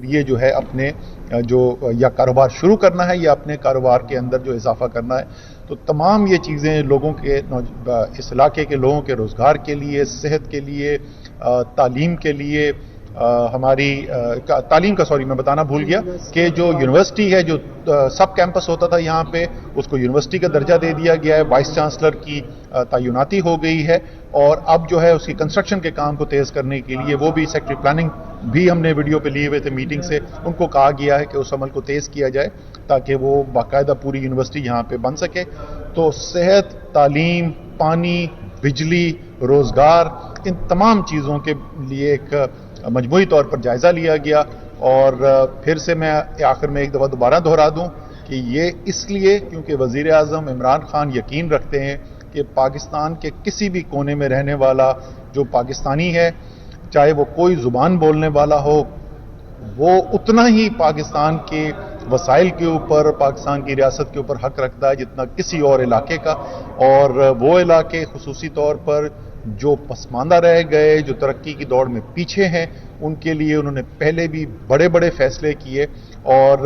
یہ جو ہے اپنے جو یا کاروبار شروع کرنا ہے یا اپنے کاروبار کے اندر جو اضافہ کرنا ہے، تو تمام یہ چیزیں لوگوں کے اس علاقے کے لوگوں کے روزگار کے لیے، صحت کے لیے، تعلیم کے لیے، ہماری تعلیم کا میں بتانا بھول گیا کہ جو یونیورسٹی ہے، جو سب کیمپس ہوتا تھا یہاں پہ، اس کو یونیورسٹی کا درجہ دے دیا گیا ہے، وائس چانسلر کی تعیناتی ہو گئی ہے، اور اب جو ہے اس کی کنسٹرکشن کے کام کو تیز کرنے کے لیے وہ بھی سیکٹری پلاننگ بھی ہم نے ویڈیو پہ لیے ہوئے تھے میٹنگ سے، ان کو کہا گیا ہے کہ اس عمل کو تیز کیا جائے تاکہ وہ باقاعدہ پوری یونیورسٹی یہاں پہ بن سکے۔ تو صحت، تعلیم، پانی، بجلی، روزگار، ان تمام چیزوں کے لیے ایک مجموعی طور پر جائزہ لیا گیا، اور پھر سے میں آخر میں ایک دفعہ دوبارہ دہرا دوں کہ یہ اس لیے کیونکہ وزیر اعظم عمران خان یقین رکھتے ہیں کہ پاکستان کے کسی بھی کونے میں رہنے والا جو پاکستانی ہے، چاہے وہ کوئی زبان بولنے والا ہو، وہ اتنا ہی پاکستان کے وسائل کے اوپر، پاکستان کی ریاست کے اوپر حق رکھتا ہے جتنا کسی اور علاقے کا، اور وہ علاقے خصوصی طور پر جو پسماندہ رہ گئے، جو ترقی کی دوڑ میں پیچھے ہیں، ان کے لیے انہوں نے پہلے بھی بڑے بڑے فیصلے کیے، اور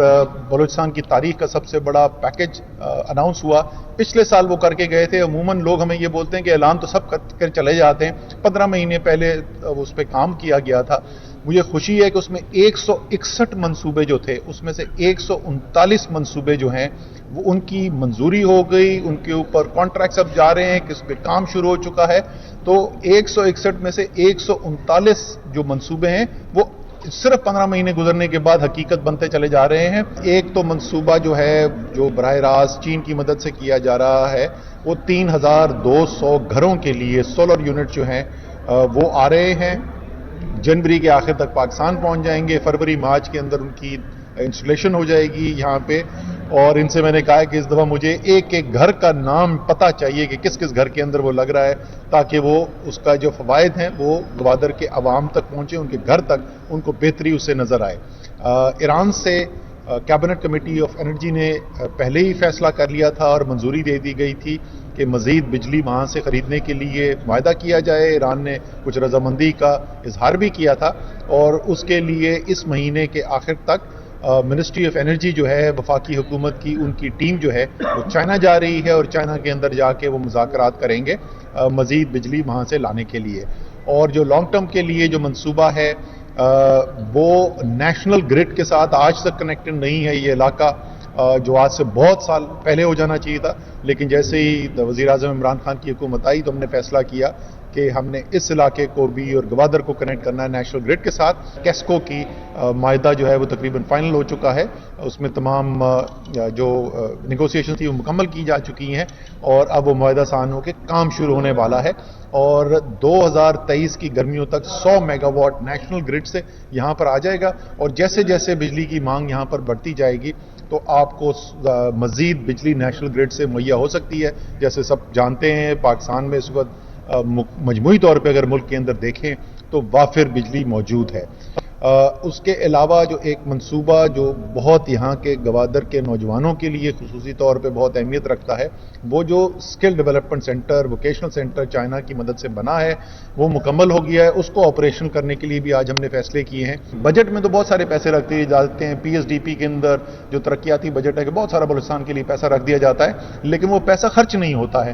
بلوچستان کی تاریخ کا سب سے بڑا پیکج اناؤنس ہوا پچھلے سال، وہ کر کے گئے تھے۔ عموماً لوگ ہمیں یہ بولتے ہیں کہ اعلان تو سب کر چلے جاتے ہیں، 15 مہینے پہلے اس پہ کام کیا گیا تھا۔ مجھے خوشی ہے کہ اس میں 161 منصوبے جو تھے، اس میں سے 139 منصوبے جو ہیں وہ ان کی منظوری ہو گئی، ان کے اوپر کانٹریکٹس اب جا رہے ہیں کہ اس پہ کام شروع ہو چکا ہے۔ تو 161 میں سے 139 جو منصوبے ہیں وہ صرف 15 مہینے گزرنے کے بعد حقیقت بنتے چلے جا رہے ہیں۔ ایک تو منصوبہ جو ہے جو براہ راست چین کی مدد سے کیا جا رہا ہے، وہ 3200 گھروں کے لیے سولر یونٹ جو ہیں وہ آ رہے ہیں، جنوری کے آخر تک پاکستان پہنچ جائیں گے، فروری مارچ کے اندر ان کی انسٹالیشن ہو جائے گی یہاں پہ۔ اور ان سے میں نے کہا ہے کہ اس دفعہ مجھے ایک ایک گھر کا نام پتہ چاہیے کہ کس کس گھر کے اندر وہ لگ رہا ہے، تاکہ وہ اس کا جو فوائد ہیں وہ گوادر کے عوام تک پہنچے، ان کے گھر تک ان کو بہتری اس سے نظر آئے۔ ایران سے کیبنٹ کمیٹی آف انرجی نے پہلے ہی فیصلہ کر لیا تھا اور منظوری دے دی گئی تھی کہ مزید بجلی وہاں سے خریدنے کے لیے معاہدہ کیا جائے۔ ایران نے کچھ رضامندی کا اظہار بھی کیا تھا، اور اس کے لیے اس مہینے کے آخر تک منسٹری آف انرجی جو ہے وفاقی حکومت کی، ان کی ٹیم جو ہے وہ چائنا جا رہی ہے، اور چائنا کے اندر جا کے وہ مذاکرات کریں گے مزید بجلی وہاں سے لانے کے لیے۔ اور جو لانگ ٹرم کے لیے جو منصوبہ ہے وہ نیشنل گرڈ کے ساتھ آج تک کنیکٹڈ نہیں ہے یہ علاقہ، جو آج سے بہت سال پہلے ہو جانا چاہیے تھا، لیکن جیسے ہی وزیر اعظم عمران خان کی حکومت آئی تو ہم نے فیصلہ کیا کہ ہم نے اس علاقے کو بھی اور گوادر کو کنیکٹ کرنا ہے نیشنل گرڈ کے ساتھ۔ کیسکو کی معاہدہ جو ہے وہ تقریباً فائنل ہو چکا ہے، اس میں تمام جو نیگوسیشن تھی وہ مکمل کی جا چکی ہیں، اور اب وہ معاہدہ سان ہو کے کام شروع ہونے والا ہے، اور 2023 کی گرمیوں تک 100 میگا واٹ نیشنل گرڈ سے یہاں پر آ جائے گا، اور جیسے جیسے بجلی کی مانگ یہاں پر بڑھتی جائے گی تو آپ کو مزید بجلی نیشنل گرڈ سے مہیا ہو سکتی ہے۔ جیسے سب جانتے ہیں پاکستان میں اس وقت مجموعی طور پہ اگر ملک کے اندر دیکھیں تو وافر بجلی موجود ہے۔ اس کے علاوہ جو ایک منصوبہ جو بہت یہاں کے گوادر کے نوجوانوں کے لیے خصوصی طور پہ بہت اہمیت رکھتا ہے، وہ جو skill development centre, vocational centre China کی مدد سے بنا ہے، وہ مکمل ہو گیا ہے۔ اس کو آپریشن کرنے کے لیے بھی آج ہم نے فیصلے کیے ہیں۔ بجٹ میں تو بہت سارے پیسے رکھ دیے جاتے ہیں، پی ایس ڈی پی کے اندر جو ترقیاتی بجٹ ہے کہ بہت سارا بلوچستان کے لیے پیسہ رکھ دیا جاتا ہے، لیکن وہ پیسہ خرچ نہیں ہوتا ہے۔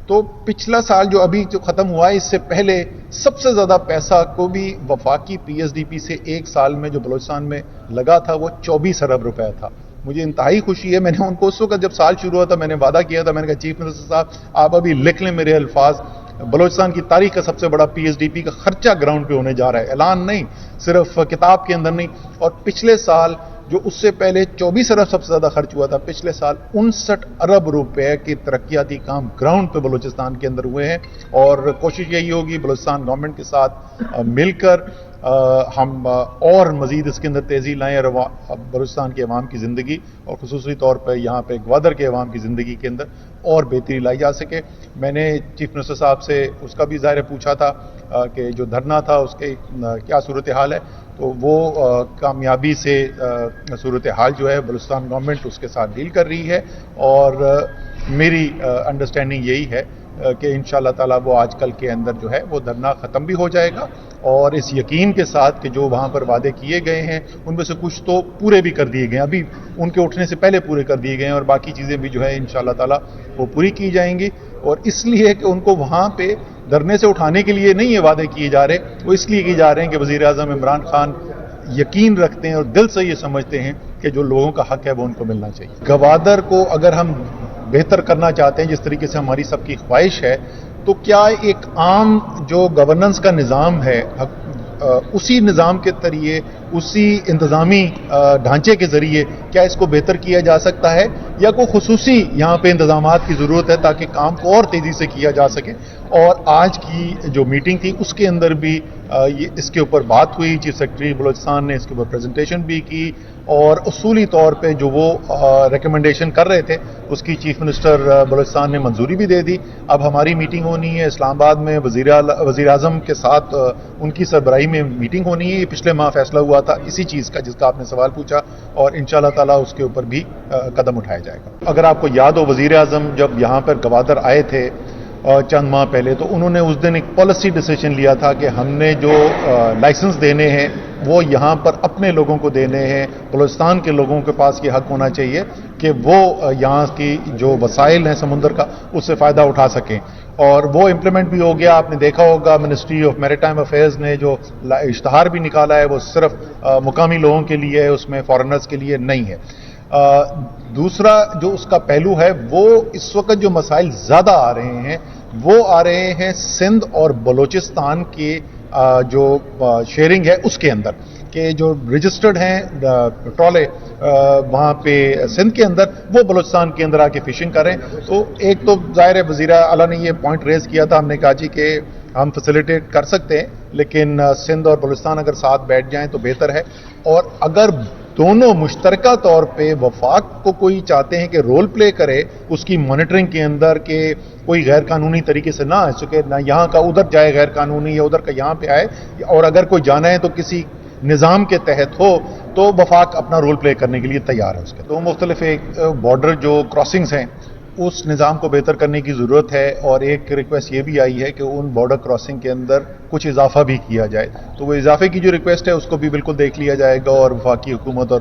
تو پچھلا سال جو ابھی جو ختم ہوا ہے، اس سے پہلے سب سے زیادہ پیسہ کو بھی وفاقی پی ایس ڈی پی سے ایک سال میں جو بلوچستان میں لگا تھا وہ 24 ارب روپے تھا۔ مجھے انتہائی خوشی ہے، میں نے ان کو اس وقت جب سال شروع ہوا تھا میں نے وعدہ کیا تھا، میں نے کہا چیف منسٹر صاحب آپ ابھی لکھ لیں میرے الفاظ، بلوچستان کی تاریخ کا سب سے بڑا پی ایس ڈی پی کا خرچہ گراؤنڈ پہ ہونے جا رہا ہے، اعلان نہیں، صرف کتاب کے اندر نہیں۔ اور پچھلے سال جو اس سے پہلے 24 ارب سب سے زیادہ خرچ ہوا تھا، پچھلے سال 59 ارب روپے کے ترقیاتی کام گراؤنڈ پہ بلوچستان کے اندر ہوئے ہیں، اور کوشش یہی ہوگی بلوچستان گورنمنٹ کے ساتھ مل کر ہم اور مزید اس کے اندر تیزی لائیں، اور بلوچستان کے عوام کی زندگی اور خصوصی طور پہ یہاں پہ گوادر کے عوام کی زندگی کے اندر اور بہتری لائی جا سکے۔ میں نے چیف منسٹر صاحب سے اس کا بھی ظاہر پوچھا تھا کہ جو دھرنا تھا اس کے کیا صورتحال ہے، تو وہ کامیابی سے صورتحال جو ہے بلوچستان گورنمنٹ اس کے ساتھ ڈیل کر رہی ہے، اور میری انڈرسٹینڈنگ یہی ہے کہ انشاءاللہ تعالی وہ آج کل کے اندر جو ہے وہ دھرنا ختم بھی ہو جائے گا، اور اس یقین کے ساتھ کہ جو وہاں پر وعدے کیے گئے ہیں ان میں سے کچھ تو پورے بھی کر دیے گئے ہیں، ابھی ان کے اٹھنے سے پہلے پورے کر دیے گئے ہیں، اور باقی چیزیں بھی جو ہے انشاءاللہ تعالی وہ پوری کی جائیں گی۔ اور اس لیے کہ ان کو وہاں پہ دھرنے سے اٹھانے کے لیے نہیں یہ وعدے کیے جا رہے، وہ اس لیے کیے جا رہے ہیں کہ وزیر اعظم عمران خان یقین رکھتے ہیں اور دل سے یہ سمجھتے ہیں کہ جو لوگوں کا حق ہے وہ ان کو ملنا چاہیے۔ گوادر کو اگر ہم بہتر کرنا چاہتے ہیں جس طریقے سے ہماری سب کی خواہش ہے، تو کیا ایک عام جو گورننس کا نظام ہے اسی نظام کے ذریعے، اسی انتظامی ڈھانچے کے ذریعے کیا اس کو بہتر کیا جا سکتا ہے، یا کوئی خصوصی یہاں پہ انتظامات کی ضرورت ہے تاکہ کام کو اور تیزی سے کیا جا سکے؟ اور آج کی جو میٹنگ تھی اس کے اندر بھی اس کے اوپر بات ہوئی، چیف سیکرٹری بلوچستان نے اس کے اوپر پریزنٹیشن بھی کی، اور اصولی طور پہ جو وہ ریکمنڈیشن کر رہے تھے اس کی چیف منسٹر بلوچستان نے منظوری بھی دے دی۔ اب ہماری میٹنگ ہونی ہے اسلام آباد میں، وزیر اعظم کے ساتھ ان کی سربراہی میں میٹنگ ہونی ہے۔ یہ پچھلے ماہ فیصلہ ہوا تھا اسی چیز کا جس کا آپ نے سوال پوچھا، اور انشاءاللہ تعالی اس کے اوپر بھی قدم اٹھایا جائے گا۔ اگر آپ کو یاد ہو، وزیر اعظم جب یہاں پر گوادر آئے تھے چند ماہ پہلے، تو انہوں نے اس دن ایک پالیسی ڈیسیژن لیا تھا کہ ہم نے جو لائسنس دینے ہیں وہ یہاں پر اپنے لوگوں کو دینے ہیں، بلوچستان کے لوگوں کے پاس یہ حق ہونا چاہیے کہ وہ یہاں کی جو وسائل ہیں سمندر کا اس سے فائدہ اٹھا سکیں، اور وہ امپلیمنٹ بھی ہو گیا۔ آپ نے دیکھا ہوگا منسٹری آف میریٹائم افیئرز نے جو اشتہار بھی نکالا ہے وہ صرف مقامی لوگوں کے لیے ہے، اس میں فارنرز کے لیے نہیں ہے۔ دوسرا جو اس کا پہلو ہے، وہ اس وقت جو مسائل زیادہ آ رہے ہیں وہ آ رہے ہیں سندھ اور بلوچستان کی جو شیئرنگ ہے اس کے اندر، کہ جو رجسٹرڈ ہیں ٹرالے وہاں پہ سندھ کے اندر، وہ بلوچستان کے اندر آ کے فشنگ کر رہے ہیں۔ تو ایک تو ظاہر ہے وزیر اعلیٰ نے یہ پوائنٹ ریز کیا تھا، ہم نے کہا جی کہ ہم فیسیلیٹیٹ کر سکتے ہیں، لیکن سندھ اور بلوچستان اگر ساتھ بیٹھ جائیں تو بہتر ہے، اور اگر دونوں مشترکہ طور پہ وفاق کو کوئی چاہتے ہیں کہ رول پلے کرے اس کی مانیٹرنگ کے اندر، کہ کوئی غیر قانونی طریقے سے نہ آ سکے، نہ یہاں کا ادھر جائے غیر قانونی یا ادھر کا یہاں پہ آئے، اور اگر کوئی جانا ہے تو کسی نظام کے تحت ہو، تو وفاق اپنا رول پلے کرنے کے لیے تیار ہے۔ اس کے دو مختلف ایک بارڈر جو کراسنگز ہیں اس نظام کو بہتر کرنے کی ضرورت ہے، اور ایک ریکویسٹ یہ بھی آئی ہے کہ ان بارڈر کراسنگ کے اندر کچھ اضافہ بھی کیا جائے، تو وہ اضافے کی جو ریکویسٹ ہے اس کو بھی بالکل دیکھ لیا جائے گا، اور وفاقی حکومت اور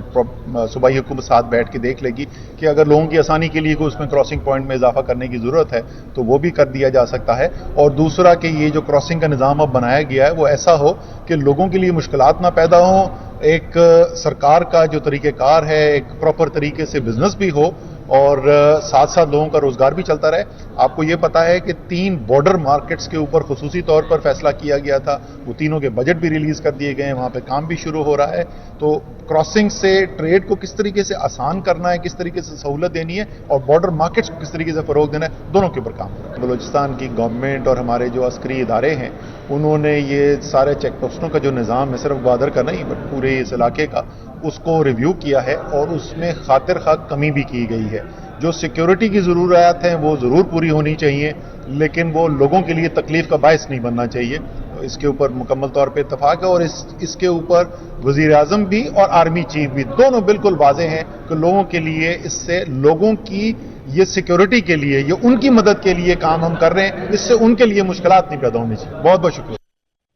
صوبائی حکومت ساتھ بیٹھ کے دیکھ لے گی کہ اگر لوگوں کی آسانی کے لیے کوئی اس میں کراسنگ پوائنٹ میں اضافہ کرنے کی ضرورت ہے تو وہ بھی کر دیا جا سکتا ہے۔ اور دوسرا کہ یہ جو کراسنگ کا نظام اب بنایا گیا ہے وہ ایسا ہو کہ لوگوں کے لیے مشکلات نہ پیدا ہوں، ایک سرکار کا جو طریقہ کار ہے ایک پراپر طریقے سے بزنس بھی ہو، اور ساتھ ساتھ لوگوں کا روزگار بھی چلتا رہے۔ آپ کو یہ پتا ہے کہ 3 بارڈر مارکیٹس کے اوپر خصوصی طور پر فیصلہ کیا گیا تھا، وہ تینوں کے بجٹ بھی ریلیز کر دیے گئے ہیں، وہاں پہ کام بھی شروع ہو رہا ہے۔ تو کراسنگ سے ٹریڈ کو کس طریقے سے آسان کرنا ہے، کس طریقے سے سہولت دینی ہے، اور بارڈر مارکیٹس کو کس طریقے سے فروغ دینا ہے، دونوں کے اوپر کام ہو رہا ہے۔ بلوچستان کی گورنمنٹ اور ہمارے جو عسکری ادارے ہیں انہوں نے یہ سارے چیک پوسٹوں کا جو نظام ہے، صرف گوادر کا نہیں بٹ پورے اس علاقے کا، اس کو ریویو کیا ہے، اور اس میں خاطر خواہ کمی بھی کی گئی ہے۔ جو سیکیورٹی کی ضروریات ہیں وہ ضرور پوری ہونی چاہیے، لیکن وہ لوگوں کے لیے تکلیف کا باعث نہیں بننا چاہیے۔ اس کے اوپر مکمل طور پہ اتفاق ہے، اور اس کے اوپر وزیر اعظم بھی اور آرمی چیف بھی دونوں بالکل واضح ہیں کہ لوگوں کے لیے اس سے لوگوں کی یہ سیکیورٹی کے لیے، یہ ان کی مدد کے لیے کام ہم کر رہے ہیں، اس سے ان کے لیے مشکلات نہیں پیدا ہونی چاہیے۔ بہت بہت شکریہ۔